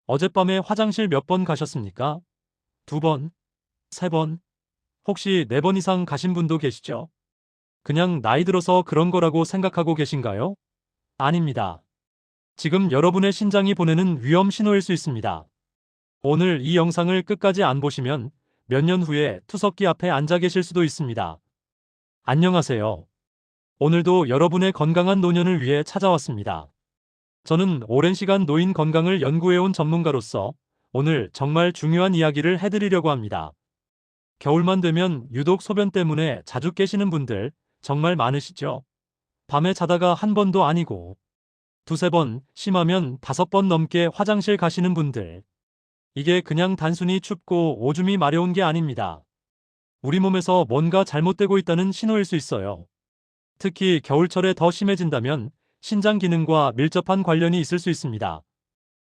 어젯밤에 화장실 몇 번 가셨습니까? 두 번? 세 번? 혹시 네 번 이상 가신 분도 계시죠? 그냥 나이 들어서 그런 거라고 생각하고 계신가요? 아닙니다. 지금 여러분의 신장이 보내는 위험 신호일 수 있습니다. 오늘 이 영상을 끝까지 안 보시면 몇 년 후에 투석기 앞에 앉아 계실 수도 있습니다. 안녕하세요. 오늘도 여러분의 건강한 노년을 위해 찾아왔습니다. 저는 오랜 시간 노인 건강을 연구해온 전문가로서 오늘 정말 중요한 이야기를 해드리려고 합니다. 겨울만 되면 유독 소변 때문에 자주 깨시는 분들 정말 많으시죠? 밤에 자다가 한 번도 아니고 두세 번, 심하면 5번 넘게 화장실 가시는 분들. 이게 그냥 단순히 춥고 오줌이 마려운 게 아닙니다. 우리 몸에서 뭔가 잘못되고 있다는 신호일 수 있어요. 특히 겨울철에 더 심해진다면 신장 기능과 밀접한 관련이 있을 수 있습니다.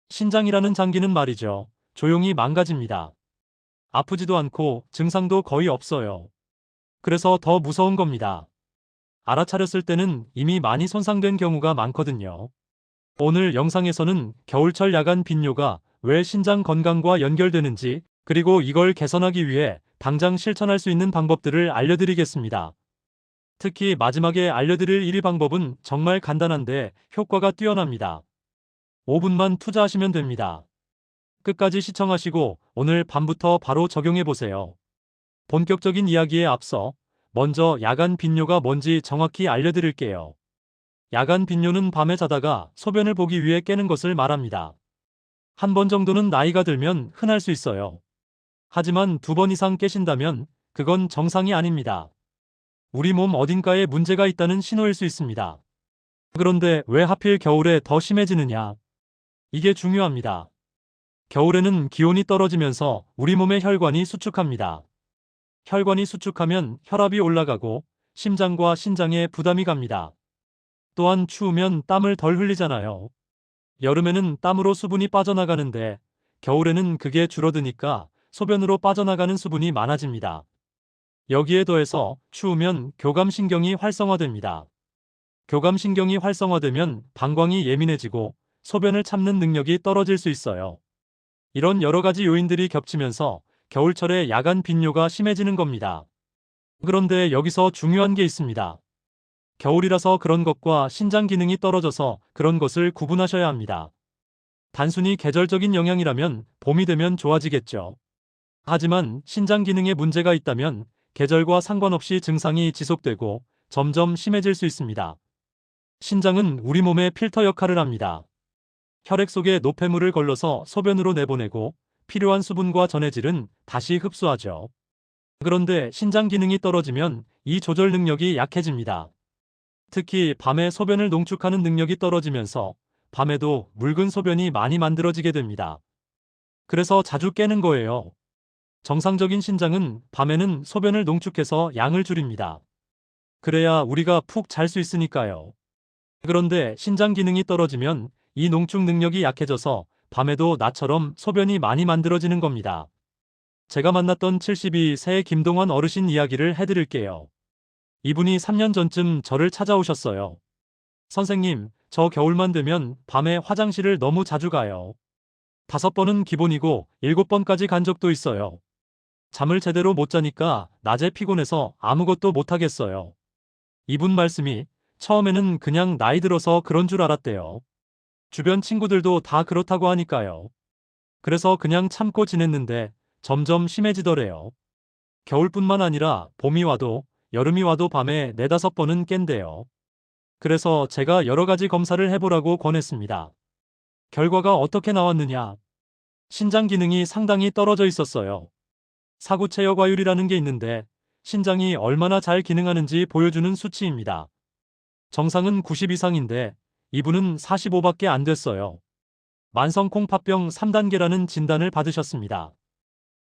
신장이라는 장기는 말이죠. 조용히 망가집니다. 아프지도 않고 증상도 거의 없어요. 그래서 더 무서운 겁니다. 알아차렸을 때는 이미 많이 손상된 경우가 많거든요. 오늘 영상에서는 겨울철 야간 빈뇨가 왜 신장 건강과 연결되는지, 그리고 이걸 개선하기 위해 당장 실천할 수 있는 방법들을 알려드리겠습니다. 특히 마지막에 알려드릴 1위 방법은 정말 간단한데 효과가 뛰어납니다. 5분만 투자하시면 됩니다. 끝까지 시청하시고 오늘 밤부터 바로 적용해보세요. 본격적인 이야기에 앞서 먼저 야간 빈뇨가 뭔지 정확히 알려드릴게요. 야간 빈뇨는 밤에 자다가 소변을 보기 위해 깨는 것을 말합니다. 한 번 정도는 나이가 들면 흔할 수 있어요. 하지만 2번 이상 깨신다면 그건 정상이 아닙니다. 우리 몸 어딘가에 문제가 있다는 신호일 수 있습니다. 그런데 왜 하필 겨울에 더 심해지느냐? 이게 중요합니다. 겨울에는 기온이 떨어지면서 우리 몸의 혈관이 수축합니다. 혈관이 수축하면 혈압이 올라가고 심장과 신장에 부담이 갑니다. 또한 추우면 땀을 덜 흘리잖아요. 여름에는 땀으로 수분이 빠져나가는데 겨울에는 그게 줄어드니까 소변으로 빠져나가는 수분이 많아집니다. 여기에 더해서 추우면 교감신경이 활성화됩니다. 교감신경이 활성화되면 방광이 예민해지고 소변을 참는 능력이 떨어질 수 있어요. 이런 여러 가지 요인들이 겹치면서 겨울철에 야간 빈뇨가 심해지는 겁니다. 그런데 여기서 중요한 게 있습니다. 겨울이라서 그런 것과 신장 기능이 떨어져서 그런 것을 구분하셔야 합니다. 단순히 계절적인 영향이라면 봄이 되면 좋아지겠죠. 하지만 신장 기능에 문제가 있다면 계절과 상관없이 증상이 지속되고 점점 심해질 수 있습니다. 신장은 우리 몸의 필터 역할을 합니다. 혈액 속에 노폐물을 걸러서 소변으로 내보내고 필요한 수분과 전해질은 다시 흡수하죠. 그런데 신장 기능이 떨어지면 이 조절 능력이 약해집니다. 특히 밤에 소변을 농축하는 능력이 떨어지면서 밤에도 묽은 소변이 많이 만들어지게 됩니다. 그래서 자주 깨는 거예요. 정상적인 신장은 밤에는 소변을 농축해서 양을 줄입니다. 그래야 우리가 푹 잘 수 있으니까요. 그런데 신장 기능이 떨어지면 이 농축 능력이 약해져서 밤에도 나처럼 소변이 많이 만들어지는 겁니다. 제가 만났던 72세의 김동환 어르신 이야기를 해드릴게요. 이분이 3년 전쯤 저를 찾아오셨어요. 선생님, 저 겨울만 되면 밤에 화장실을 너무 자주 가요. 5번은 기본이고 7번까지 간 적도 있어요. 잠을 제대로 못 자니까 낮에 피곤해서 아무것도 못 하겠어요. 이분 말씀이 처음에는 그냥 나이 들어서 그런 줄 알았대요. 주변 친구들도 다 그렇다고 하니까요. 그래서 그냥 참고 지냈는데 점점 심해지더래요. 겨울뿐만 아니라 봄이 와도 여름이 와도 밤에 4~5번은 깬대요. 그래서 제가 여러 가지 검사를 해보라고 권했습니다. 결과가 어떻게 나왔느냐? 신장 기능이 상당히 떨어져 있었어요. 사구체여과율이라는 게 있는데 신장이 얼마나 잘 기능하는지 보여주는 수치입니다. 정상은 90 이상인데 이분은 45밖에 안 됐어요. 만성콩팥병 3단계라는 진단을 받으셨습니다.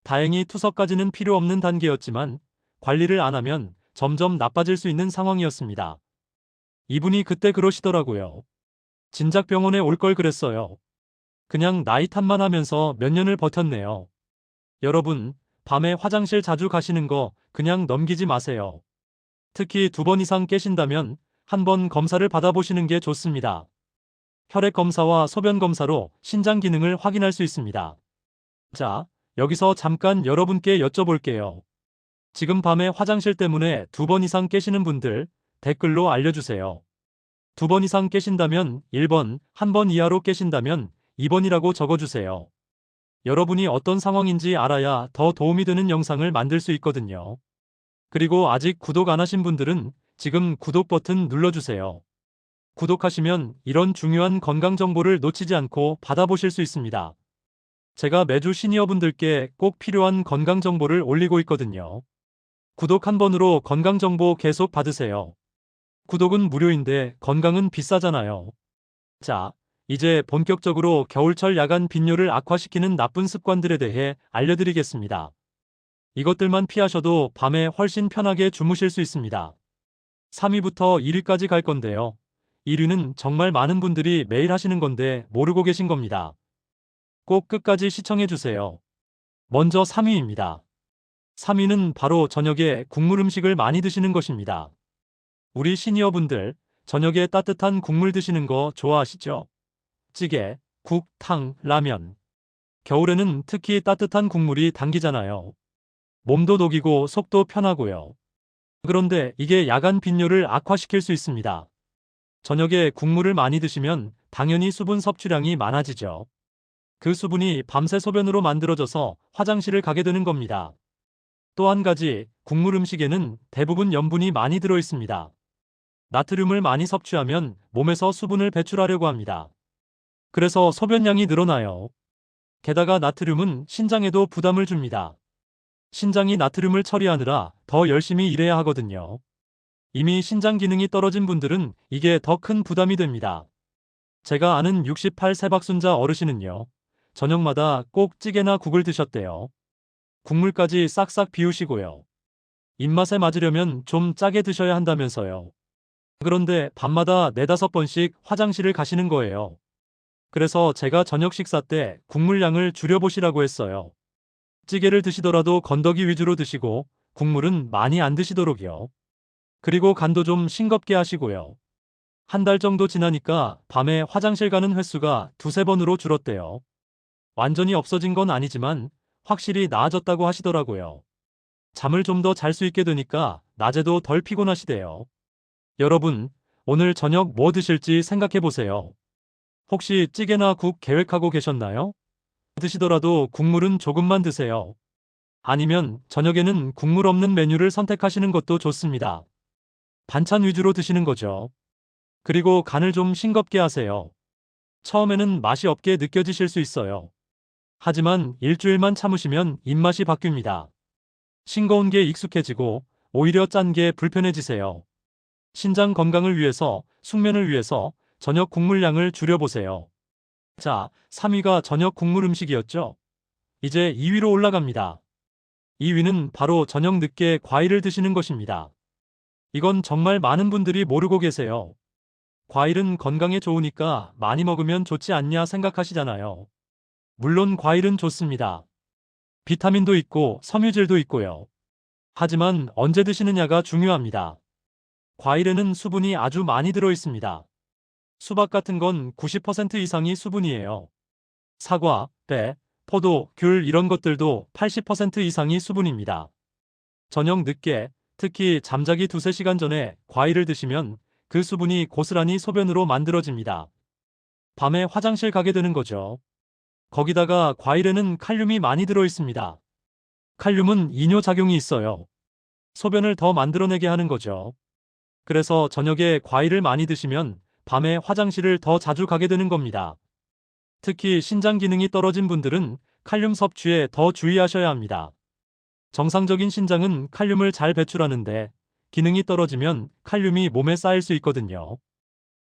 다행히 투석까지는 필요 없는 단계였지만 관리를 안 하면 점점 나빠질 수 있는 상황이었습니다. 이분이 그때 그러시더라고요. 진작 병원에 올 걸 그랬어요. 그냥 나이 탓만 하면서 몇 년을 버텼네요. 여러분, 밤에 화장실 자주 가시는 거 그냥 넘기지 마세요. 특히 2번 이상 깨신다면 한번 검사를 받아보시는 게 좋습니다. 혈액 검사와 소변 검사로 신장 기능을 확인할 수 있습니다. 자, 여기서 잠깐 여러분께 여쭤볼게요. 지금 밤에 화장실 때문에 2번 이상 깨시는 분들 댓글로 알려주세요. 2번 이상 깨신다면 1번, 1번 이하로 깨신다면 2번이라고 적어주세요. 여러분이 어떤 상황인지 알아야 더 도움이 되는 영상을 만들 수 있거든요. 그리고 아직 구독 안 하신 분들은 지금 구독 버튼 눌러주세요. 구독하시면 이런 중요한 건강 정보를 놓치지 않고 받아보실 수 있습니다. 제가 매주 시니어분들께 꼭 필요한 건강 정보를 올리고 있거든요. 구독 한 번으로 건강 정보 계속 받으세요. 구독은 무료인데 건강은 비싸잖아요. 자, 이제 본격적으로 겨울철 야간 빈뇨를 악화시키는 나쁜 습관들에 대해 알려드리겠습니다. 이것들만 피하셔도 밤에 훨씬 편하게 주무실 수 있습니다. 3위부터 1위까지 갈 건데요. 1위는 정말 많은 분들이 매일 하시는 건데 모르고 계신 겁니다. 꼭 끝까지 시청해주세요. 먼저 3위입니다. 3위는 바로 저녁에 국물 음식을 많이 드시는 것입니다. 우리 시니어분들, 저녁에 따뜻한 국물 드시는 거 좋아하시죠? 찌개, 국, 탕, 라면. 겨울에는 특히 따뜻한 국물이 당기잖아요. 몸도 녹이고 속도 편하고요. 그런데 이게 야간 빈뇨를 악화시킬 수 있습니다. 저녁에 국물을 많이 드시면 당연히 수분 섭취량이 많아지죠. 그 수분이 밤새 소변으로 만들어져서 화장실을 가게 되는 겁니다. 또 한 가지, 국물 음식에는 대부분 염분이 많이 들어 있습니다. 나트륨을 많이 섭취하면 몸에서 수분을 배출하려고 합니다. 그래서 소변량이 늘어나요. 게다가 나트륨은 신장에도 부담을 줍니다. 신장이 나트륨을 처리하느라 더 열심히 일해야 하거든요. 이미 신장 기능이 떨어진 분들은 이게 더 큰 부담이 됩니다. 제가 아는 68세 박순자 어르신은요. 저녁마다 꼭 찌개나 국을 드셨대요. 국물까지 싹싹 비우시고요. 입맛에 맞으려면 좀 짜게 드셔야 한다면서요. 그런데 밤마다 4~5번씩 화장실을 가시는 거예요. 그래서 제가 저녁 식사 때 국물량을 줄여보시라고 했어요. 찌개를 드시더라도 건더기 위주로 드시고 국물은 많이 안 드시도록요. 그리고 간도 좀 싱겁게 하시고요. 한 달 정도 지나니까 밤에 화장실 가는 횟수가 2~3번으로 줄었대요. 완전히 없어진 건 아니지만 확실히 나아졌다고 하시더라고요. 잠을 좀 더 잘 수 있게 되니까 낮에도 덜 피곤하시대요. 여러분, 오늘 저녁 뭐 드실지 생각해 보세요. 혹시 찌개나 국 계획하고 계셨나요? 드시더라도 국물은 조금만 드세요. 아니면 저녁에는 국물 없는 메뉴를 선택하시는 것도 좋습니다. 반찬 위주로 드시는 거죠. 그리고 간을 좀 싱겁게 하세요. 처음에는 맛이 없게 느껴지실 수 있어요. 하지만 일주일만 참으시면 입맛이 바뀝니다. 싱거운 게 익숙해지고 오히려 짠 게 불편해지세요. 신장 건강을 위해서, 숙면을 위해서 저녁 국물량을 줄여보세요. 자, 3위가 저녁 국물 음식이었죠? 이제 2위로 올라갑니다. 2위는 바로 저녁 늦게 과일을 드시는 것입니다. 이건 정말 많은 분들이 모르고 계세요. 과일은 건강에 좋으니까 많이 먹으면 좋지 않냐 생각하시잖아요. 물론 과일은 좋습니다. 비타민도 있고 섬유질도 있고요. 하지만 언제 드시느냐가 중요합니다. 과일에는 수분이 아주 많이 들어 있습니다. 수박 같은 건 90% 이상이 수분이에요. 사과, 배, 포도, 귤 이런 것들도 80% 이상이 수분입니다. 저녁 늦게, 특히 잠자기 2~3시간 전에 과일을 드시면 그 수분이 고스란히 소변으로 만들어집니다. 밤에 화장실 가게 되는 거죠. 거기다가 과일에는 칼륨이 많이 들어 있습니다. 칼륨은 이뇨작용이 있어요. 소변을 더 만들어내게 하는 거죠. 그래서 저녁에 과일을 많이 드시면 밤에 화장실을 더 자주 가게 되는 겁니다. 특히 신장 기능이 떨어진 분들은 칼륨 섭취에 더 주의하셔야 합니다. 정상적인 신장은 칼륨을 잘 배출하는데 기능이 떨어지면 칼륨이 몸에 쌓일 수 있거든요.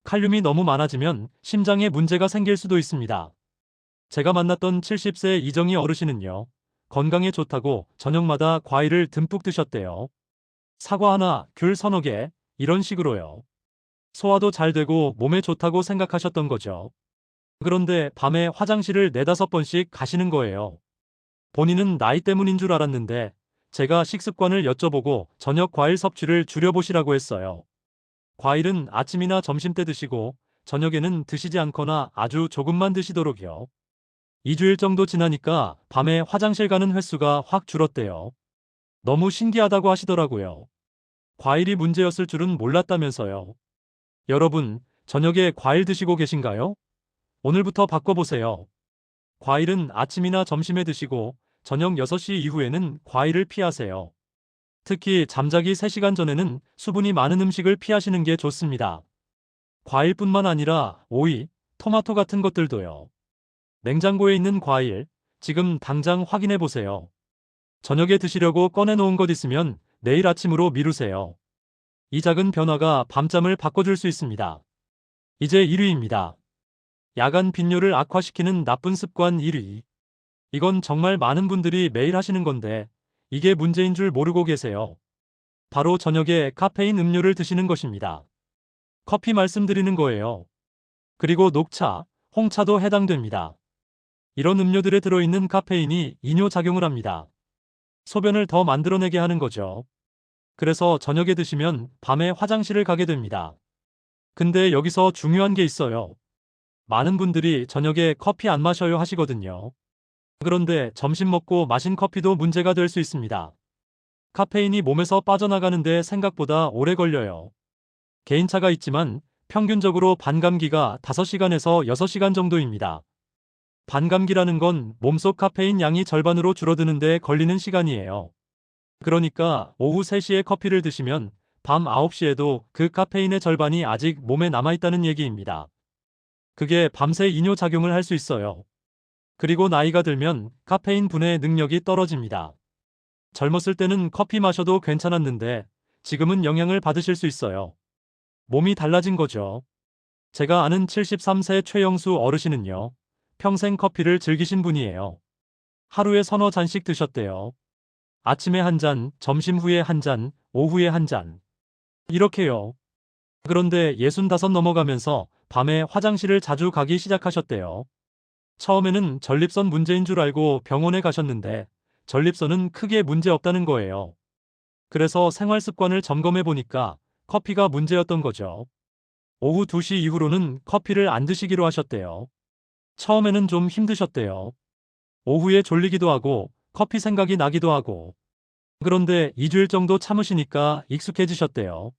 칼륨이 너무 많아지면 심장에 문제가 생길 수도 있습니다. 제가 만났던 70세 이정희 어르신은요. 건강에 좋다고 저녁마다 과일을 듬뿍 드셨대요. 사과 하나, 귤 3~4개, 이런 식으로요. 소화도 잘 되고 몸에 좋다고 생각하셨던 거죠. 그런데 밤에 화장실을 4~5번씩 가시는 거예요. 본인은 나이 때문인 줄 알았는데 제가 식습관을 여쭤보고 저녁 과일 섭취를 줄여보시라고 했어요. 과일은 아침이나 점심 때 드시고 저녁에는 드시지 않거나 아주 조금만 드시도록요. 2주일 정도 지나니까 밤에 화장실 가는 횟수가 확 줄었대요. 너무 신기하다고 하시더라고요. 과일이 문제였을 줄은 몰랐다면서요. 여러분, 저녁에 과일 드시고 계신가요? 오늘부터 바꿔보세요. 과일은 아침이나 점심에 드시고 저녁 6시 이후에는 과일을 피하세요. 특히 잠자기 3시간 전에는 수분이 많은 음식을 피하시는 게 좋습니다. 과일뿐만 아니라 오이, 토마토 같은 것들도요. 냉장고에 있는 과일, 지금 당장 확인해 보세요. 저녁에 드시려고 꺼내놓은 것 있으면 내일 아침으로 미루세요. 이 작은 변화가 밤잠을 바꿔줄 수 있습니다. 이제 1위입니다. 야간 빈뇨를 악화시키는 나쁜 습관 1위. 이건 정말 많은 분들이 매일 하시는 건데 이게 문제인 줄 모르고 계세요. 바로 저녁에 카페인 음료를 드시는 것입니다. 커피 말씀드리는 거예요. 그리고 녹차, 홍차도 해당됩니다. 이런 음료들에 들어있는 카페인이 이뇨작용을 합니다. 소변을 더 만들어내게 하는 거죠. 그래서 저녁에 드시면 밤에 화장실을 가게 됩니다. 근데 여기서 중요한 게 있어요. 많은 분들이 저녁에 커피 안 마셔요 하시거든요. 그런데 점심 먹고 마신 커피도 문제가 될 수 있습니다. 카페인이 몸에서 빠져나가는데 생각보다 오래 걸려요. 개인차가 있지만 평균적으로 반감기가 5시간에서 6시간 정도입니다. 반감기라는 건 몸속 카페인 양이 절반으로 줄어드는 데 걸리는 시간이에요. 그러니까 오후 3시에 커피를 드시면 밤 9시에도 그 카페인의 절반이 아직 몸에 남아있다는 얘기입니다. 그게 밤새 이뇨작용을 할 수 있어요. 그리고 나이가 들면 카페인 분해 능력이 떨어집니다. 젊었을 때는 커피 마셔도 괜찮았는데 지금은 영향을 받으실 수 있어요. 몸이 달라진 거죠. 제가 아는 73세 최영수 어르신은요. 평생 커피를 즐기신 분이에요. 하루에 서너 잔씩 드셨대요. 아침에 한 잔, 점심 후에 한 잔, 오후에 한 잔. 이렇게요. 그런데 65 넘어가면서 밤에 화장실을 자주 가기 시작하셨대요. 처음에는 전립선 문제인 줄 알고 병원에 가셨는데 전립선은 크게 문제 없다는 거예요. 그래서 생활 습관을 점검해 보니까 커피가 문제였던 거죠. 오후 2시 이후로는 커피를 안 드시기로 하셨대요. 처음에는 좀 힘드셨대요. 오후에 졸리기도 하고 커피 생각이 나기도 하고. 그런데 2주일 정도 참으시니까 익숙해지셨대요.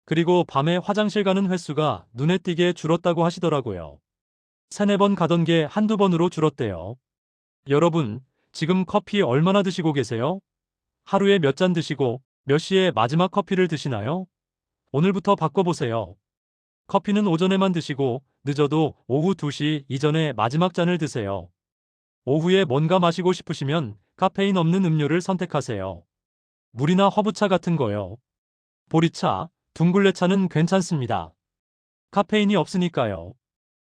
그리고 밤에 화장실 가는 횟수가 눈에 띄게 줄었다고 하시더라고요. 3-4번 가던 게 한두 번으로 줄었대요. 여러분, 지금 커피 얼마나 드시고 계세요? 하루에 몇 잔 드시고 몇 시에 마지막 커피를 드시나요? 오늘부터 바꿔보세요. 커피는 오전에만 드시고 늦어도 오후 2시 이전에 마지막 잔을 드세요. 오후에 뭔가 마시고 싶으시면 카페인 없는 음료를 선택하세요. 물이나 허브차 같은 거요. 보리차, 둥글레차는 괜찮습니다. 카페인이 없으니까요.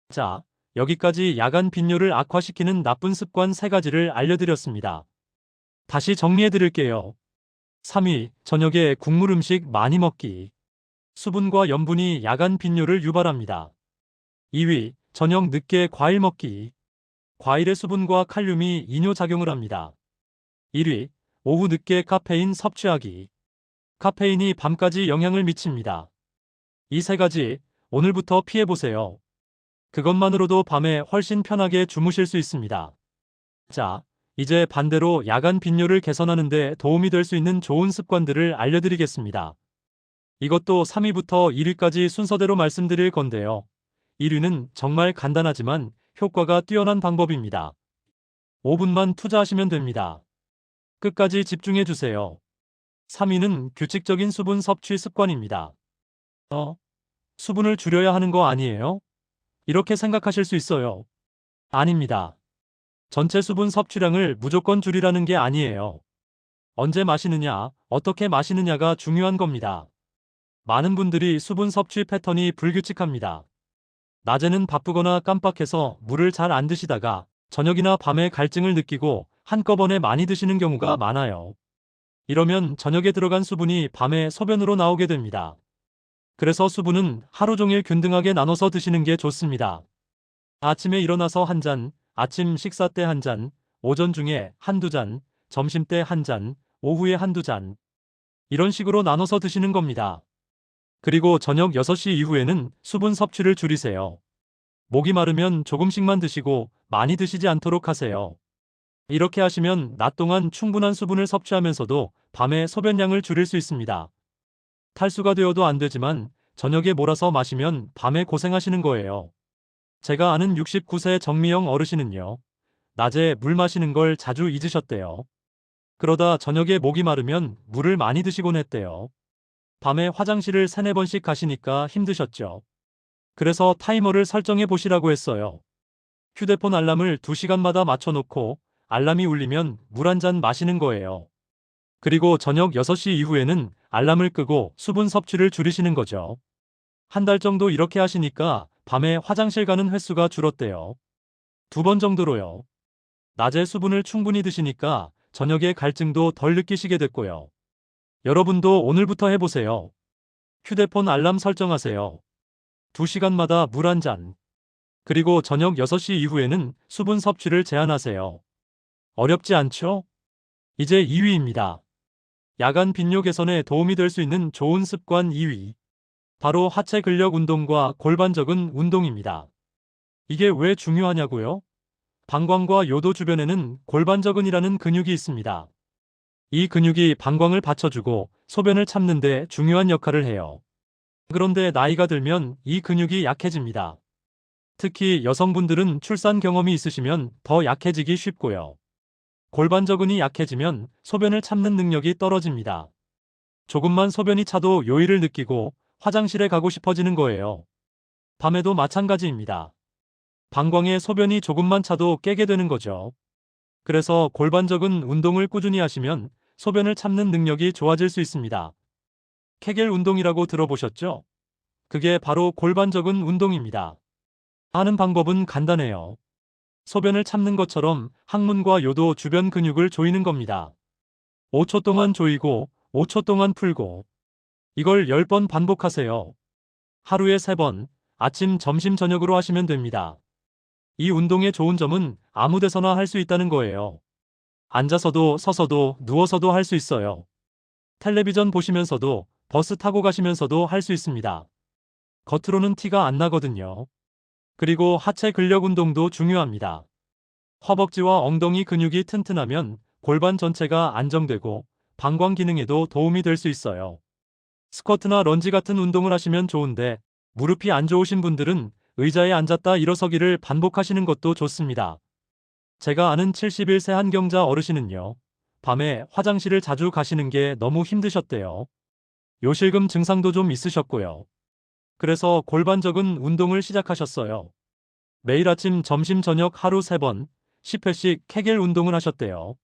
자, 여기까지 야간 빈뇨를 악화시키는 나쁜 습관 3가지를 알려드렸습니다. 다시 정리해드릴게요. 3위, 저녁에 국물 음식 많이 먹기. 수분과 염분이 야간 빈뇨를 유발합니다. 2위, 저녁 늦게 과일 먹기. 과일의 수분과 칼륨이 이뇨작용을 합니다. 1위, 오후 늦게 카페인 섭취하기. 카페인이 밤까지 영향을 미칩니다. 이 3가지 오늘부터 피해보세요. 그것만으로도 밤에 훨씬 편하게 주무실 수 있습니다. 자, 이제 반대로 야간 빈뇨를 개선하는 데 도움이 될 수 있는 좋은 습관들을 알려드리겠습니다. 이것도 3위부터 1위까지 순서대로 말씀드릴 건데요. 1위는 정말 간단하지만 효과가 뛰어난 방법입니다. 5분만 투자하시면 됩니다. 끝까지 집중해 주세요. 3위는 규칙적인 수분 섭취 습관입니다. 수분을 줄여야 하는 거 아니에요? 이렇게 생각하실 수 있어요. 아닙니다. 전체 수분 섭취량을 무조건 줄이라는 게 아니에요. 언제 마시느냐, 어떻게 마시느냐가 중요한 겁니다. 많은 분들이 수분 섭취 패턴이 불규칙합니다. 낮에는 바쁘거나 깜빡해서 물을 잘 안 드시다가 저녁이나 밤에 갈증을 느끼고 한꺼번에 많이 드시는 경우가 많아요. 이러면 저녁에 들어간 수분이 밤에 소변으로 나오게 됩니다. 그래서 수분은 하루 종일 균등하게 나눠서 드시는 게 좋습니다. 아침에 일어나서 한 잔, 아침 식사 때 한 잔, 오전 중에 한두 잔, 점심 때 한 잔, 오후에 한두 잔. 이런 식으로 나눠서 드시는 겁니다. 그리고 저녁 6시 이후에는 수분 섭취를 줄이세요. 목이 마르면 조금씩만 드시고 많이 드시지 않도록 하세요. 이렇게 하시면 낮 동안 충분한 수분을 섭취하면서도 밤에 소변량을 줄일 수 있습니다. 탈수가 되어도 안 되지만 저녁에 몰아서 마시면 밤에 고생하시는 거예요. 제가 아는 69세 정미영 어르신은요, 낮에 물 마시는 걸 자주 잊으셨대요. 그러다 저녁에 목이 마르면 물을 많이 드시곤 했대요. 밤에 화장실을 3~4번씩 가시니까 힘드셨죠. 그래서 타이머를 설정해 보시라고 했어요. 휴대폰 알람을 2시간마다 맞춰놓고 알람이 울리면 물 한 잔 마시는 거예요. 그리고 저녁 6시 이후에는 알람을 끄고 수분 섭취를 줄이시는 거죠. 한 달 정도 이렇게 하시니까 밤에 화장실 가는 횟수가 줄었대요. 2번 정도로요. 낮에 수분을 충분히 드시니까 저녁에 갈증도 덜 느끼시게 됐고요. 여러분도 오늘부터 해보세요. 휴대폰 알람 설정하세요. 2시간마다 물 한 잔. 그리고 저녁 6시 이후에는 수분 섭취를 제한하세요. 어렵지 않죠? 이제 2위입니다. 야간 빈뇨 개선에 도움이 될 수 있는 좋은 습관 2위. 바로 하체 근력 운동과 골반 적은 운동입니다. 이게 왜 중요하냐고요? 방광과 요도 주변에는 골반 적은이라는 근육이 있습니다. 이 근육이 방광을 받쳐주고 소변을 참는 데 중요한 역할을 해요. 그런데 나이가 들면 이 근육이 약해집니다. 특히 여성분들은 출산 경험이 있으시면 더 약해지기 쉽고요. 골반 적은이 약해지면 소변을 참는 능력이 떨어집니다. 조금만 소변이 차도 요일을 느끼고 화장실에 가고 싶어지는 거예요. 밤에도 마찬가지입니다. 방광에 소변이 조금만 차도 깨게 되는 거죠. 그래서 골반 적은 운동을 꾸준히 하시면 소변을 참는 능력이 좋아질 수 있습니다. 케겔 운동이라고 들어보셨죠? 그게 바로 골반 적은 운동입니다. 하는 방법은 간단해요. 소변을 참는 것처럼 항문과 요도 주변 근육을 조이는 겁니다. 5초 동안 조이고 5초 동안 풀고. 이걸 10번 반복하세요. 하루에 3번, 아침, 점심, 저녁으로 하시면 됩니다. 이 운동의 좋은 점은 아무 데서나 할 수 있다는 거예요. 앉아서도 서서도 누워서도 할 수 있어요. 텔레비전 보시면서도 버스 타고 가시면서도 할 수 있습니다. 겉으로는 티가 안 나거든요. 그리고 하체 근력 운동도 중요합니다. 허벅지와 엉덩이 근육이 튼튼하면 골반 전체가 안정되고 방광 기능에도 도움이 될 수 있어요. 스쿼트나 런지 같은 운동을 하시면 좋은데 무릎이 안 좋으신 분들은 의자에 앉았다 일어서기를 반복하시는 것도 좋습니다. 제가 아는 71세 한경자 어르신은요, 밤에 화장실을 자주 가시는 게 너무 힘드셨대요. 요실금 증상도 좀 있으셨고요. 그래서 골반 적은 운동을 시작하셨어요. 매일 아침, 점심, 저녁 하루 3번, 10회씩 케겔 운동을 하셨대요.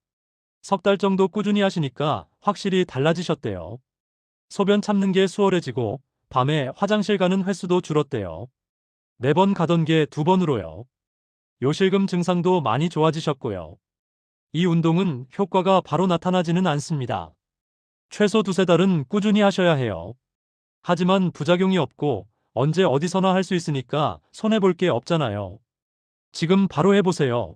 3달 정도 꾸준히 하시니까 확실히 달라지셨대요. 소변 참는 게 수월해지고 밤에 화장실 가는 횟수도 줄었대요. 4번 가던 게 2번으로요. 요실금 증상도 많이 좋아지셨고요. 이 운동은 효과가 바로 나타나지는 않습니다. 최소 2~3달은 꾸준히 하셔야 해요. 하지만 부작용이 없고 언제 어디서나 할 수 있으니까 손해볼 게 없잖아요. 지금 바로 해보세요.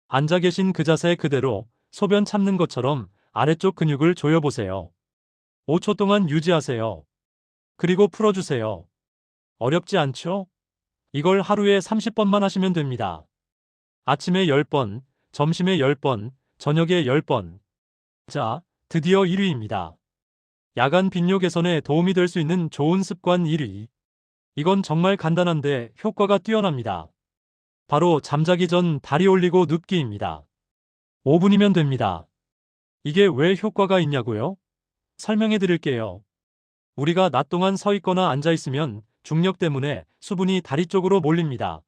앉아 계신 그 자세 그대로 소변 참는 것처럼 아래쪽 근육을 조여보세요. 5초 동안 유지하세요. 그리고 풀어주세요. 어렵지 않죠? 이걸 하루에 30번만 하시면 됩니다. 아침에 10번, 점심에 10번, 저녁에 10번. 자, 드디어 1위입니다. 야간 빈뇨 개선에 도움이 될 수 있는 좋은 습관 1위. 이건 정말 간단한데 효과가 뛰어납니다. 바로 잠자기 전 다리 올리고 눕기입니다. 5분이면 됩니다. 이게 왜 효과가 있냐고요? 설명해 드릴게요. 우리가 낮 동안 서 있거나 앉아 있으면 중력 때문에 수분이 다리 쪽으로 몰립니다.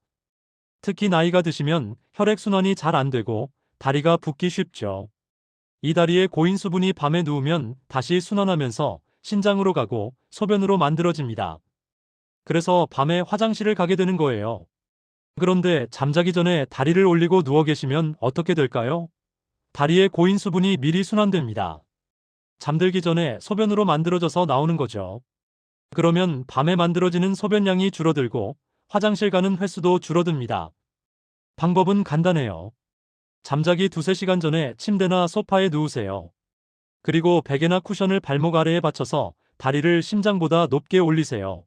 특히 나이가 드시면 혈액순환이 잘 안 되고 다리가 붓기 쉽죠. 이 다리에 고인 수분이 밤에 누우면 다시 순환하면서 신장으로 가고 소변으로 만들어집니다. 그래서 밤에 화장실을 가게 되는 거예요. 그런데 잠자기 전에 다리를 올리고 누워 계시면 어떻게 될까요? 다리에 고인 수분이 미리 순환됩니다. 잠들기 전에 소변으로 만들어져서 나오는 거죠. 그러면 밤에 만들어지는 소변량이 줄어들고 화장실 가는 횟수도 줄어듭니다. 방법은 간단해요. 잠자기 2~3시간 전에 침대나 소파에 누우세요. 그리고 베개나 쿠션을 발목 아래에 받쳐서 다리를 심장보다 높게 올리세요.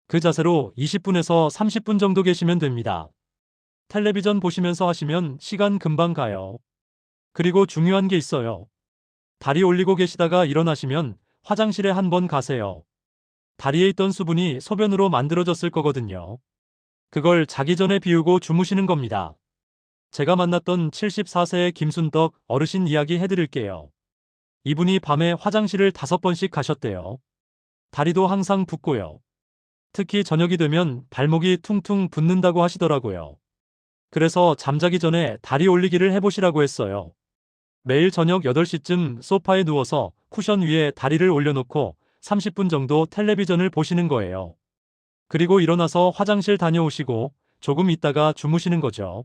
그 자세로 20분에서 30분 정도 계시면 됩니다. 텔레비전 보시면서 하시면 시간 금방 가요. 그리고 중요한 게 있어요. 다리 올리고 계시다가 일어나시면 화장실에 한번 가세요. 다리에 있던 수분이 소변으로 만들어졌을 거거든요. 그걸 자기 전에 비우고 주무시는 겁니다. 제가 만났던 74세의 김순덕 어르신 이야기 해드릴게요. 이분이 밤에 화장실을 5번씩 가셨대요. 다리도 항상 붓고요. 특히 저녁이 되면 발목이 퉁퉁 붓는다고 하시더라고요. 그래서 잠자기 전에 다리 올리기를 해보시라고 했어요. 매일 저녁 8시쯤 소파에 누워서 쿠션 위에 다리를 올려놓고 30분 정도 텔레비전을 보시는 거예요. 그리고 일어나서 화장실 다녀오시고 조금 있다가 주무시는 거죠.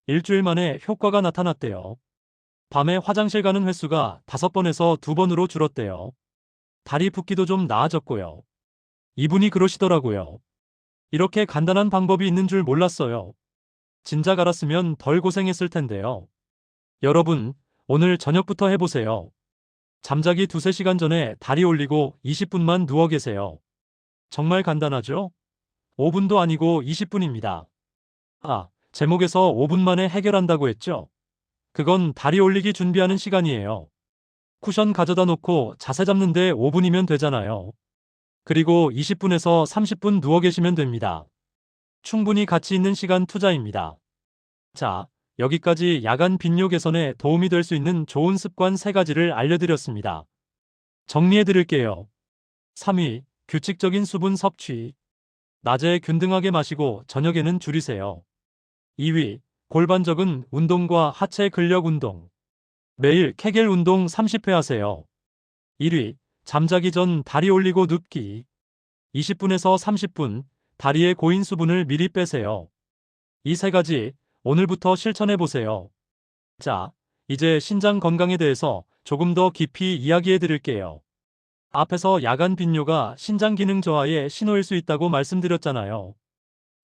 일주일 만에 효과가 나타났대요. 밤에 화장실 가는 횟수가 5번에서 2번으로 줄었대요. 다리 붓기도 좀 나아졌고요. 이분이 그러시더라고요. 이렇게 간단한 방법이 있는 줄 몰랐어요. 진작 알았으면 덜 고생했을 텐데요. 여러분, 오늘 저녁부터 해보세요. 잠자기 2~3시간 전에 다리 올리고 20분만 누워 계세요. 정말 간단하죠? 5분도 아니고 20분입니다. 아, 제목에서 5분 만에 해결한다고 했죠? 그건 다리 올리기 준비하는 시간이에요. 쿠션 가져다 놓고 자세 잡는데 5분이면 되잖아요. 그리고 20분에서 30분 누워 계시면 됩니다. 충분히 가치 있는 시간 투자입니다. 자, 여기까지 야간 빈뇨 개선에 도움이 될 수 있는 좋은 습관 3가지를 알려드렸습니다. 정리해 드릴게요. 3위, 규칙적인 수분 섭취. 낮에 균등하게 마시고 저녁에는 줄이세요. 2위, 골반적인 운동과 하체 근력 운동. 매일 케겔 운동 30회 하세요. 1위, 잠자기 전 다리 올리고 눕기. 20분에서 30분, 다리에 고인 수분을 미리 빼세요. 이 3가지 오늘부터 실천해 보세요. 자, 이제 신장 건강에 대해서 조금 더 깊이 이야기해 드릴게요. 앞에서 야간 빈뇨가 신장 기능 저하의 신호일 수 있다고 말씀드렸잖아요.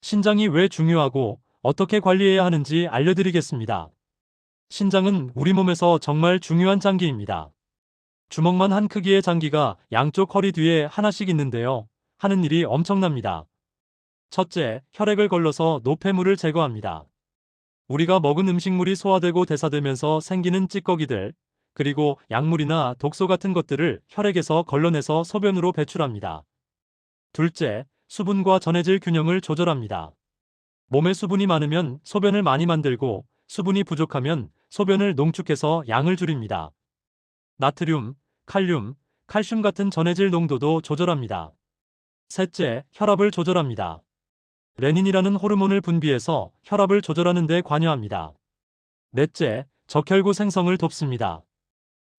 신장이 왜 중요하고 어떻게 관리해야 하는지 알려드리겠습니다. 신장은 우리 몸에서 정말 중요한 장기입니다. 주먹만 한 크기의 장기가 양쪽 허리 뒤에 하나씩 있는데요. 하는 일이 엄청납니다. 첫째, 혈액을 걸러서 노폐물을 제거합니다. 우리가 먹은 음식물이 소화되고 대사되면서 생기는 찌꺼기들, 그리고 약물이나 독소 같은 것들을 혈액에서 걸러내서 소변으로 배출합니다. 둘째, 수분과 전해질 균형을 조절합니다. 몸에 수분이 많으면 소변을 많이 만들고 수분이 부족하면 소변을 농축해서 양을 줄입니다. 나트륨, 칼륨, 칼슘 같은 전해질 농도도 조절합니다. 셋째, 혈압을 조절합니다. 레닌이라는 호르몬을 분비해서 혈압을 조절하는 데 관여합니다. 넷째, 적혈구 생성을 돕습니다.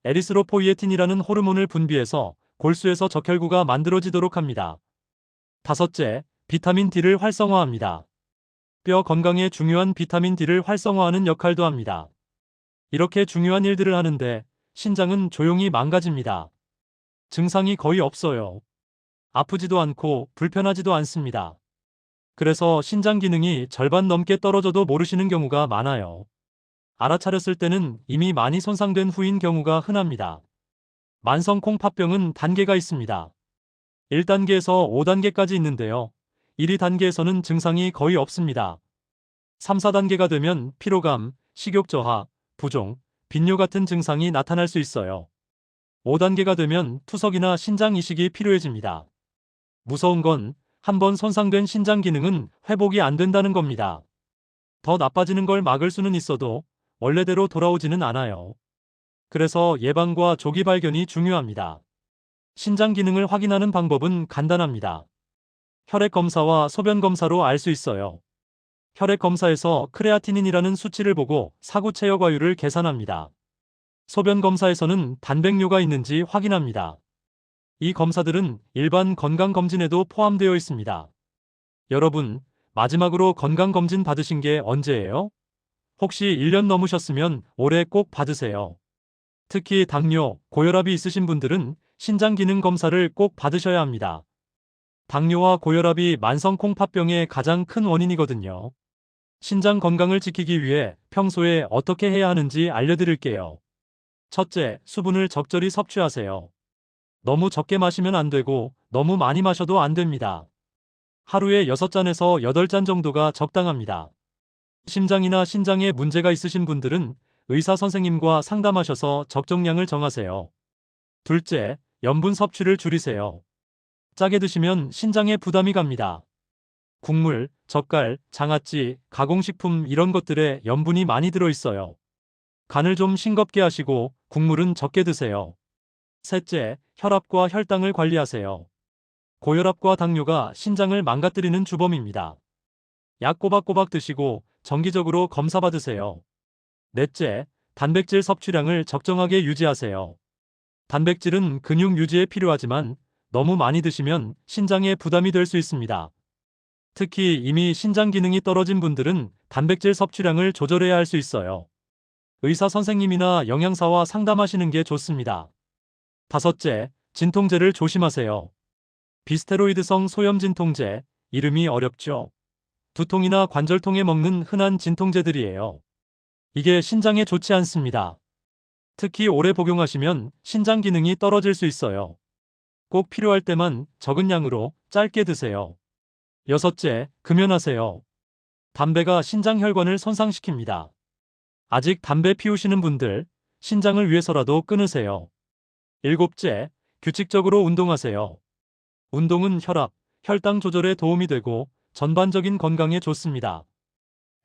에리스로포이에틴이라는 호르몬을 분비해서 골수에서 적혈구가 만들어지도록 합니다. 다섯째, 비타민 D를 활성화합니다. 뼈 건강에 중요한 비타민 D를 활성화하는 역할도 합니다. 이렇게 중요한 일들을 하는데 신장은 조용히 망가집니다. 증상이 거의 없어요. 아프지도 않고 불편하지도 않습니다. 그래서 신장 기능이 절반 넘게 떨어져도 모르시는 경우가 많아요. 알아차렸을 때는 이미 많이 손상된 후인 경우가 흔합니다. 만성 콩팥병은 단계가 있습니다. 1단계에서 5단계까지 있는데요. 1, 2단계에서는 증상이 거의 없습니다. 3, 4단계가 되면 피로감, 식욕 저하, 부종, 빈뇨 같은 증상이 나타날 수 있어요. 5단계가 되면 투석이나 신장 이식이 필요해집니다. 무서운 건 한번 손상된 신장 기능은 회복이 안 된다는 겁니다. 더 나빠지는 걸 막을 수는 있어도 원래대로 돌아오지는 않아요. 그래서 예방과 조기 발견이 중요합니다. 신장 기능을 확인하는 방법은 간단합니다. 혈액 검사와 소변 검사로 알 수 있어요. 혈액 검사에서 크레아티닌이라는 수치를 보고 사구 체여과율을 계산합니다. 소변 검사에서는 단백뇨가 있는지 확인합니다. 이 검사들은 일반 건강검진에도 포함되어 있습니다. 여러분, 마지막으로 건강검진 받으신 게 언제예요? 혹시 1년 넘으셨으면 올해 꼭 받으세요. 특히 당뇨, 고혈압이 있으신 분들은 신장기능 검사를 꼭 받으셔야 합니다. 당뇨와 고혈압이 만성 콩팥병의 가장 큰 원인이거든요. 신장 건강을 지키기 위해 평소에 어떻게 해야 하는지 알려드릴게요. 첫째, 수분을 적절히 섭취하세요. 너무 적게 마시면 안 되고 너무 많이 마셔도 안 됩니다. 하루에 6잔에서 8잔 정도가 적당합니다. 심장이나 신장에 문제가 있으신 분들은 의사 선생님과 상담하셔서 적정량을 정하세요. 둘째, 염분 섭취를 줄이세요. 짜게 드시면 신장에 부담이 갑니다. 국물, 젓갈, 장아찌, 가공식품 이런 것들에 염분이 많이 들어있어요. 간을 좀 싱겁게 하시고 국물은 적게 드세요. 셋째, 혈압과 혈당을 관리하세요. 고혈압과 당뇨가 신장을 망가뜨리는 주범입니다. 약 꼬박꼬박 드시고 정기적으로 검사 받으세요. 넷째, 단백질 섭취량을 적정하게 유지하세요. 단백질은 근육 유지에 필요하지만 너무 많이 드시면 신장에 부담이 될 수 있습니다. 특히 이미 신장 기능이 떨어진 분들은 단백질 섭취량을 조절해야 할 수 있어요. 의사 선생님이나 영양사와 상담하시는 게 좋습니다. 다섯째, 진통제를 조심하세요. 비스테로이드성 소염 진통제, 이름이 어렵죠? 두통이나 관절통에 먹는 흔한 진통제들이에요. 이게 신장에 좋지 않습니다. 특히 오래 복용하시면 신장 기능이 떨어질 수 있어요. 꼭 필요할 때만 적은 양으로 짧게 드세요. 여섯째, 금연하세요. 담배가 신장 혈관을 손상시킵니다. 아직 담배 피우시는 분들, 신장을 위해서라도 끊으세요. 일곱째, 규칙적으로 운동하세요. 운동은 혈압, 혈당 조절에 도움이 되고 전반적인 건강에 좋습니다.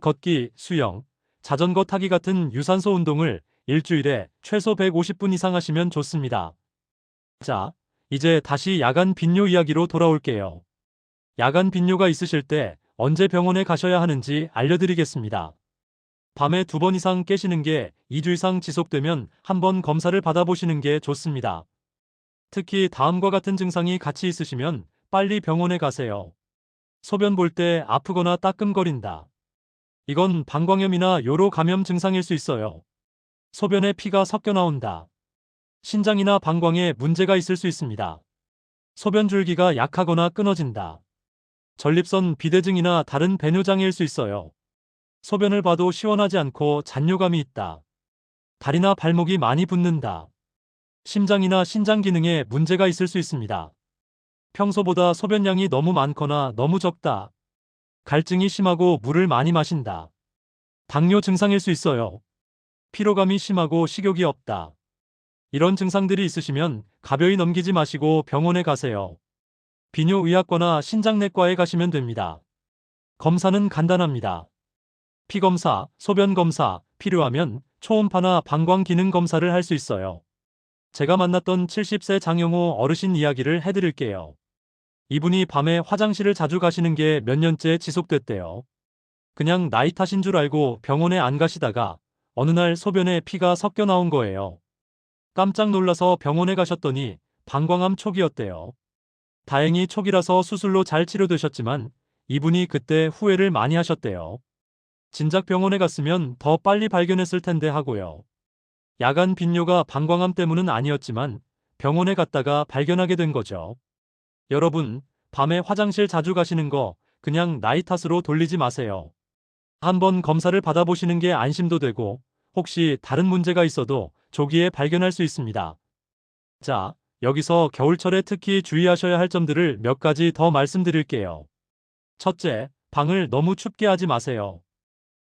걷기, 수영, 자전거 타기 같은 유산소 운동을 일주일에 최소 150분 이상 하시면 좋습니다. 자, 이제 다시 야간 빈뇨 이야기로 돌아올게요. 야간 빈뇨가 있으실 때 언제 병원에 가셔야 하는지 알려드리겠습니다. 밤에 2번 이상 깨시는 게 2주 이상 지속되면 한번 검사를 받아보시는 게 좋습니다. 특히 다음과 같은 증상이 같이 있으시면 빨리 병원에 가세요. 소변 볼 때 아프거나 따끔거린다. 이건 방광염이나 요로 감염 증상일 수 있어요. 소변에 피가 섞여 나온다. 신장이나 방광에 문제가 있을 수 있습니다. 소변 줄기가 약하거나 끊어진다. 전립선 비대증이나 다른 배뇨장애일 수 있어요. 소변을 봐도 시원하지 않고 잔뇨감이 있다. 다리나 발목이 많이 붓는다. 심장이나 신장 기능에 문제가 있을 수 있습니다. 평소보다 소변량이 너무 많거나 너무 적다. 갈증이 심하고 물을 많이 마신다. 당뇨 증상일 수 있어요. 피로감이 심하고 식욕이 없다. 이런 증상들이 있으시면 가벼이 넘기지 마시고 병원에 가세요. 비뇨의학과나 신장내과에 가시면 됩니다. 검사는 간단합니다. 피검사, 소변검사, 필요하면 초음파나 방광 기능 검사를 할 수 있어요. 제가 만났던 70세 장영호 어르신 이야기를 해드릴게요. 이분이 밤에 화장실을 자주 가시는 게 몇 년째 지속됐대요. 그냥 나이 탓인 줄 알고 병원에 안 가시다가 어느 날 소변에 피가 섞여 나온 거예요. 깜짝 놀라서 병원에 가셨더니 방광암 초기였대요. 다행히 초기라서 수술로 잘 치료되셨지만 이분이 그때 후회를 많이 하셨대요. 진작 병원에 갔으면 더 빨리 발견했을 텐데 하고요. 야간 빈뇨가 방광암 때문은 아니었지만 병원에 갔다가 발견하게 된 거죠. 여러분, 밤에 화장실 자주 가시는 거 그냥 나이 탓으로 돌리지 마세요. 한번 검사를 받아보시는 게 안심도 되고 혹시 다른 문제가 있어도 조기에 발견할 수 있습니다. 자, 여기서 겨울철에 특히 주의하셔야 할 점들을 몇 가지 더 말씀드릴게요. 첫째, 방을 너무 춥게 하지 마세요.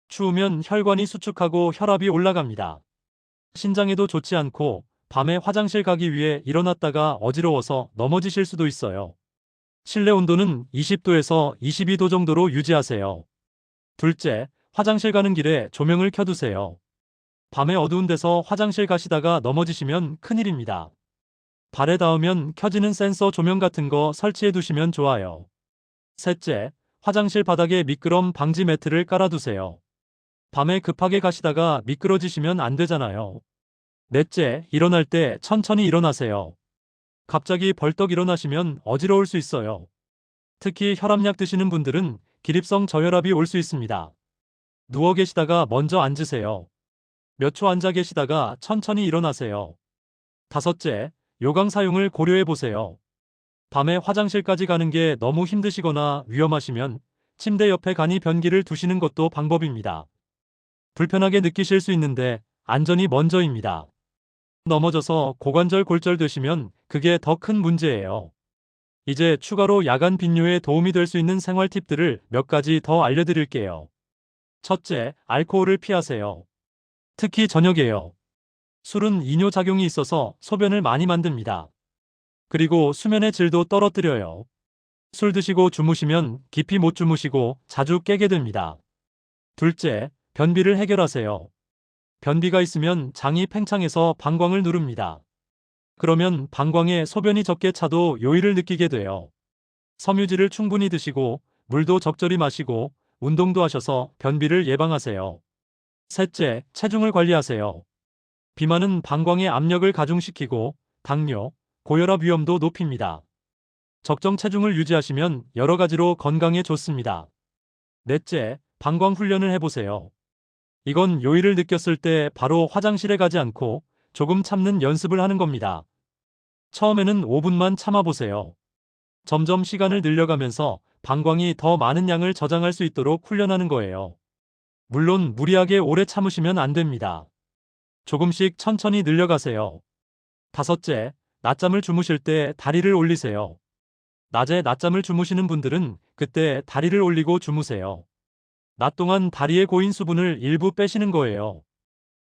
추우면 혈관이 수축하고 혈압이 올라갑니다. 신장에도 좋지 않고 밤에 화장실 가기 위해 일어났다가 어지러워서 넘어지실 수도 있어요. 실내 온도는 20도에서 22도 정도로 유지하세요. 둘째, 화장실 가는 길에 조명을 켜두세요. 밤에 어두운 데서 화장실 가시다가 넘어지시면 큰일입니다. 발에 닿으면 켜지는 센서 조명 같은 거 설치해 두시면 좋아요. 셋째, 화장실 바닥에 미끄럼 방지 매트를 깔아두세요. 밤에 급하게 가시다가 미끄러지시면 안 되잖아요. 넷째, 일어날 때 천천히 일어나세요. 갑자기 벌떡 일어나시면 어지러울 수 있어요. 특히 혈압약 드시는 분들은 기립성 저혈압이 올 수 있습니다. 누워 계시다가 먼저 앉으세요. 몇 초 앉아 계시다가 천천히 일어나세요. 다섯째, 요강 사용을 고려해 보세요. 밤에 화장실까지 가는 게 너무 힘드시거나 위험하시면 침대 옆에 간이 변기를 두시는 것도 방법입니다. 불편하게 느끼실 수 있는데 안전이 먼저입니다. 넘어져서 고관절 골절 되시면 그게 더 큰 문제예요. 이제 추가로 야간 빈뇨에 도움이 될 수 있는 생활 팁들을 몇 가지 더 알려드릴게요. 첫째, 알코올을 피하세요. 특히 저녁에요. 술은 이뇨작용이 있어서 소변을 많이 만듭니다. 그리고 수면의 질도 떨어뜨려요. 술 드시고 주무시면 깊이 못 주무시고 자주 깨게 됩니다. 둘째, 변비를 해결하세요. 변비가 있으면 장이 팽창해서 방광을 누릅니다. 그러면 방광에 소변이 적게 차도 요일을 느끼게 돼요. 섬유질을 충분히 드시고 물도 적절히 마시고 운동도 하셔서 변비를 예방하세요. 셋째, 체중을 관리하세요. 비만은 방광의 압력을 가중시키고 당뇨, 고혈압 위험도 높입니다. 적정 체중을 유지하시면 여러 가지로 건강에 좋습니다. 넷째, 방광 훈련을 해보세요. 이건 요일을 느꼈을 때 바로 화장실에 가지 않고 조금 참는 연습을 하는 겁니다. 처음에는 5분만 참아보세요. 점점 시간을 늘려가면서 방광이 더 많은 양을 저장할 수 있도록 훈련하는 거예요. 물론 무리하게 오래 참으시면 안 됩니다. 조금씩 천천히 늘려가세요. 다섯째, 낮잠을 주무실 때 다리를 올리세요. 낮에 낮잠을 주무시는 분들은 그때 다리를 올리고 주무세요. 낮 동안 다리에 고인 수분을 일부 빼시는 거예요.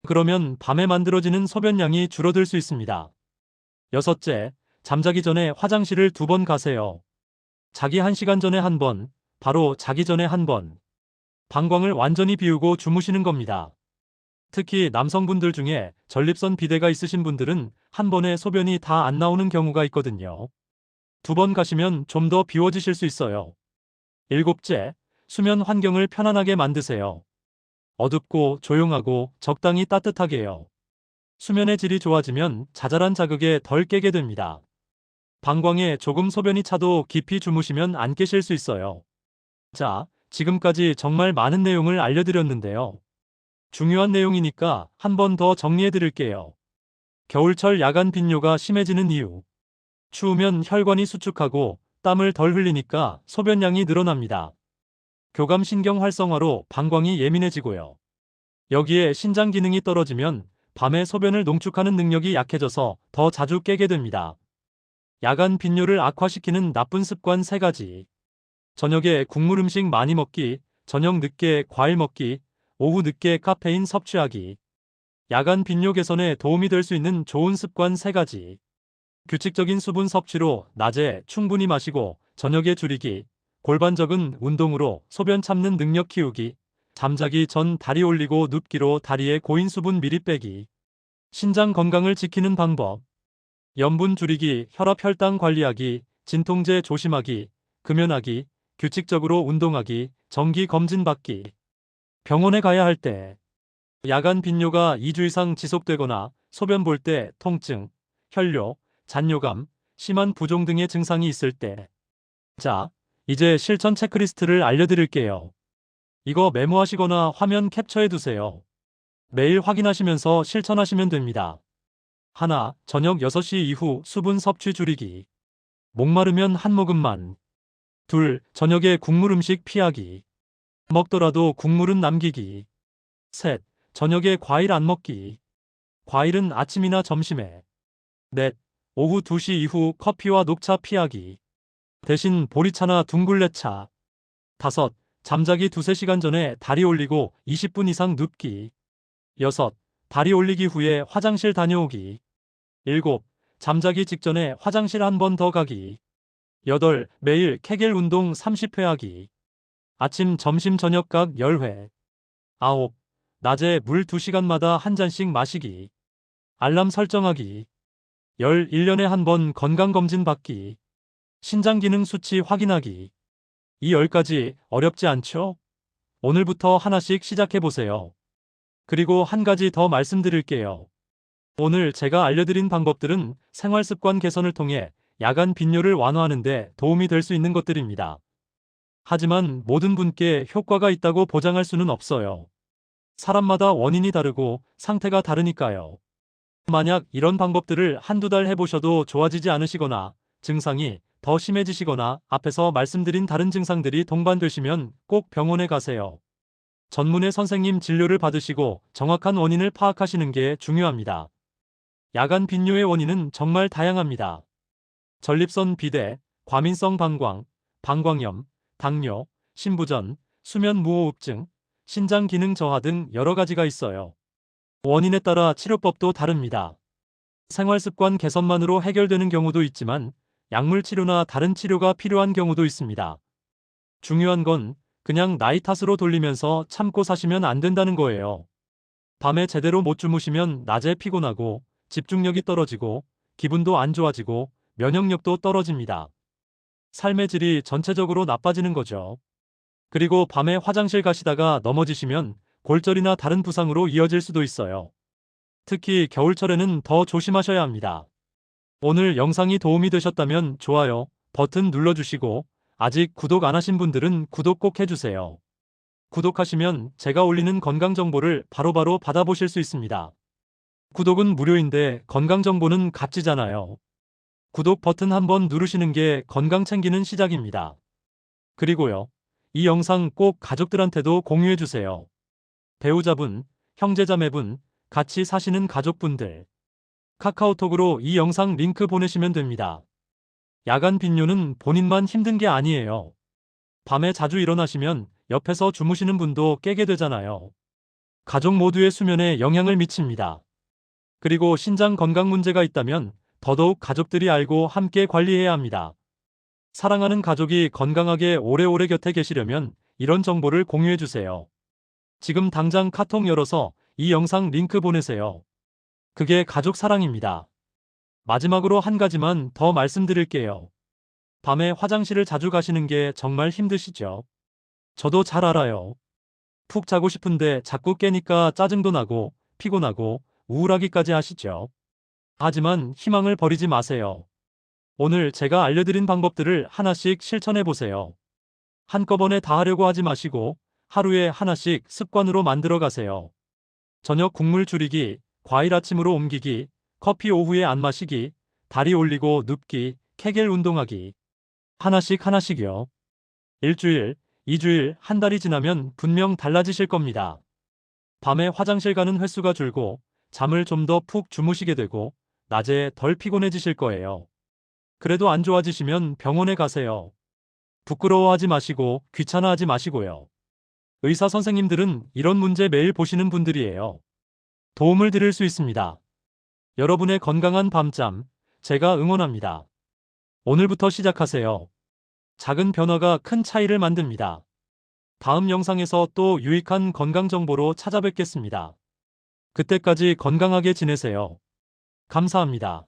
그러면 밤에 만들어지는 소변량이 줄어들 수 있습니다. 여섯째, 잠자기 전에 화장실을 2번 가세요. 자기 1시간 전에 1번, 바로 자기 전에 1번. 방광을 완전히 비우고 주무시는 겁니다. 특히 남성분들 중에 전립선 비대가 있으신 분들은 한 번에 소변이 다 안 나오는 경우가 있거든요. 2번 가시면 좀 더 비워지실 수 있어요. 일곱째, 수면 환경을 편안하게 만드세요. 어둡고 조용하고 적당히 따뜻하게요. 수면의 질이 좋아지면 자잘한 자극에 덜 깨게 됩니다. 방광에 조금 소변이 차도 깊이 주무시면 안 깨실 수 있어요. 자, 지금까지 정말 많은 내용을 알려드렸는데요. 중요한 내용이니까 한 번 더 정리해 드릴게요. 겨울철 야간 빈뇨가 심해지는 이유. 추우면 혈관이 수축하고 땀을 덜 흘리니까 소변량이 늘어납니다. 교감신경 활성화로 방광이 예민해지고요. 여기에 신장 기능이 떨어지면 밤에 소변을 농축하는 능력이 약해져서 더 자주 깨게 됩니다. 야간 빈뇨를 악화시키는 나쁜 습관 3가지. 저녁에 국물 음식 많이 먹기, 저녁 늦게 과일 먹기, 오후 늦게 카페인 섭취하기. 야간 빈뇨 개선에 도움이 될 수 있는 좋은 습관 3가지. 규칙적인 수분 섭취로 낮에 충분히 마시고 저녁에 줄이기. 골반적인 운동으로 소변 참는 능력 키우기. 잠자기 전 다리 올리고 눕기로 다리에 고인 수분 미리 빼기. 신장 건강을 지키는 방법. 염분 줄이기, 혈압 혈당 관리하기, 진통제 조심하기, 금연하기, 규칙적으로 운동하기, 정기 검진 받기. 병원에 가야 할 때. 야간 빈뇨가 2주 이상 지속되거나 소변 볼 때 통증, 혈뇨, 잔뇨감, 심한 부종 등의 증상이 있을 때. 자, 이제 실천 체크리스트를 알려드릴게요. 이거 메모하시거나 화면 캡처해 두세요. 매일 확인하시면서 실천하시면 됩니다. 하나, 저녁 6시 이후 수분 섭취 줄이기. 목마르면 한 모금만. 둘, 저녁에 국물 음식 피하기. 먹더라도 국물은 남기기. 셋, 저녁에 과일 안 먹기. 과일은 아침이나 점심에. 넷, 오후 2시 이후 커피와 녹차 피하기. 대신 보리차나 둥글레차. 다섯, 잠자기 2~3시간 전에 다리 올리고 20분 이상 눕기. 여섯, 다리 올리기 후에 화장실 다녀오기. 일곱, 잠자기 직전에 화장실 한 번 더 가기. 여덟, 매일 케겔 운동 30회 하기. 아침, 점심, 저녁 각 10회. 아홉, 낮에 물 2시간마다 한 잔씩 마시기. 알람 설정하기. 1년에 한 번 건강검진 받기. 신장기능 수치 확인하기. 이 10가지 어렵지 않죠? 오늘부터 하나씩 시작해보세요. 그리고 한 가지 더 말씀드릴게요. 오늘 제가 알려드린 방법들은 생활습관 개선을 통해 야간 빈뇨를 완화하는 데 도움이 될 수 있는 것들입니다. 하지만 모든 분께 효과가 있다고 보장할 수는 없어요. 사람마다 원인이 다르고 상태가 다르니까요. 만약 이런 방법들을 한두 달 해보셔도 좋아지지 않으시거나 증상이 더 심해지시거나 앞에서 말씀드린 다른 증상들이 동반되시면 꼭 병원에 가세요. 전문의 선생님 진료를 받으시고 정확한 원인을 파악하시는 게 중요합니다. 야간 빈뇨의 원인은 정말 다양합니다. 전립선 비대, 과민성 방광, 방광염, 당뇨, 신부전, 수면 무호흡증, 신장 기능 저하 등 여러 가지가 있어요. 원인에 따라 치료법도 다릅니다. 생활습관 개선만으로 해결되는 경우도 있지만 약물 치료나 다른 치료가 필요한 경우도 있습니다. 중요한 건 그냥 나이 탓으로 돌리면서 참고 사시면 안 된다는 거예요. 밤에 제대로 못 주무시면 낮에 피곤하고 집중력이 떨어지고 기분도 안 좋아지고 면역력도 떨어집니다. 삶의 질이 전체적으로 나빠지는 거죠. 그리고 밤에 화장실 가시다가 넘어지시면 골절이나 다른 부상으로 이어질 수도 있어요. 특히 겨울철에는 더 조심하셔야 합니다. 오늘 영상이 도움이 되셨다면 좋아요 버튼 눌러주시고 아직 구독 안 하신 분들은 구독 꼭 해주세요. 구독하시면 제가 올리는 건강 정보를 바로바로 받아보실 수 있습니다. 구독은 무료인데 건강 정보는 값지잖아요. 구독 버튼 한번 누르시는 게 건강 챙기는 시작입니다. 그리고요, 이 영상 꼭 가족들한테도 공유해주세요. 배우자분, 형제자매분, 같이 사시는 가족분들. 카카오톡으로 이 영상 링크 보내시면 됩니다. 야간 빈뇨는 본인만 힘든 게 아니에요. 밤에 자주 일어나시면 옆에서 주무시는 분도 깨게 되잖아요. 가족 모두의 수면에 영향을 미칩니다. 그리고 신장 건강 문제가 있다면 더더욱 가족들이 알고 함께 관리해야 합니다. 사랑하는 가족이 건강하게 오래오래 곁에 계시려면 이런 정보를 공유해주세요. 지금 당장 카톡 열어서 이 영상 링크 보내세요. 그게 가족 사랑입니다. 마지막으로 한 가지만 더 말씀드릴게요. 밤에 화장실을 자주 가시는 게 정말 힘드시죠? 저도 잘 알아요. 푹 자고 싶은데 자꾸 깨니까 짜증도 나고 피곤하고 우울하기까지 하시죠. 하지만 희망을 버리지 마세요. 오늘 제가 알려드린 방법들을 하나씩 실천해 보세요. 한꺼번에 다 하려고 하지 마시고 하루에 하나씩 습관으로 만들어 가세요. 저녁 국물 줄이기, 과일 아침으로 옮기기, 커피 오후에 안 마시기, 다리 올리고 눕기, 케겔 운동하기. 하나씩 하나씩요. 일주일, 2주일, 한 달이 지나면 분명 달라지실 겁니다. 밤에 화장실 가는 횟수가 줄고 잠을 좀 더 푹 주무시게 되고 낮에 덜 피곤해지실 거예요. 그래도 안 좋아지시면 병원에 가세요. 부끄러워하지 마시고 귀찮아하지 마시고요. 의사 선생님들은 이런 문제 매일 보시는 분들이에요. 도움을 드릴 수 있습니다. 여러분의 건강한 밤잠, 제가 응원합니다. 오늘부터 시작하세요. 작은 변화가 큰 차이를 만듭니다. 다음 영상에서 또 유익한 건강 정보로 찾아뵙겠습니다. 그때까지 건강하게 지내세요. 감사합니다.